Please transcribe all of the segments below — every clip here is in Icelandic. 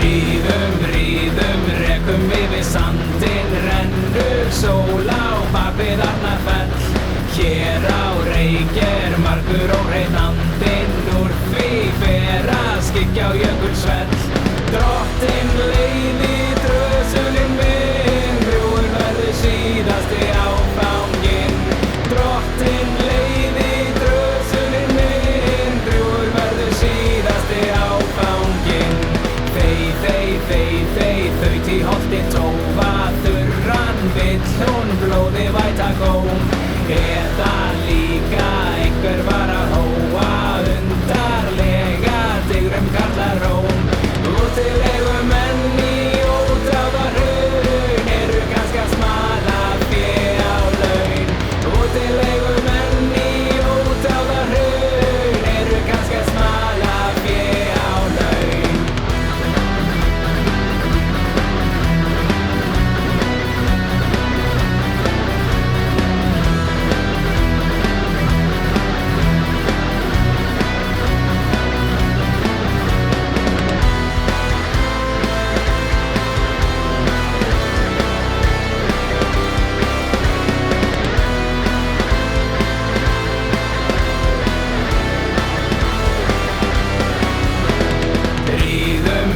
Ríðum, rekum yfir sandinn, rennur sól á bakvið Arnarfell. Hér á Reykir margur óhreinn andinn, úr því fer að skyggja á Jökulsvell. Drottinn leiði drösulinn minn, drjúgur verður síðasti áfanginn. Drottinn leiði drösulinn minn, drjúgur verður síðasti áfanginn. Þaut í holti tófa, þurran vill hún blóði væta góm. Eða líka einhver var að hóa, undarlega digrum kallar róm. Útilegumenn í ódráðarhraun eru kannski að smala fé á laun. Útilegumenn í ódráðarhraun eru kannski að smala fé á laun.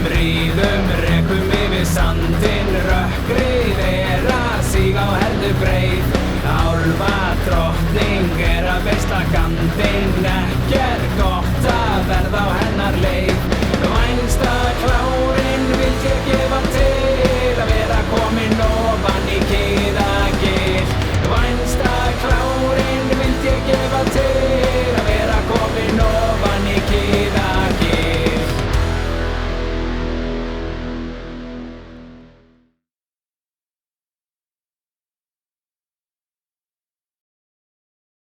Ríðum, rekum yfir sandinn, rökkrið að síga á herðu breið. Álfa drottning að veisla gandinn, ekki gott að verða á hennar leið. Vænsta klárinn vill ég gefa til, að vera kominn ofan í kyrr.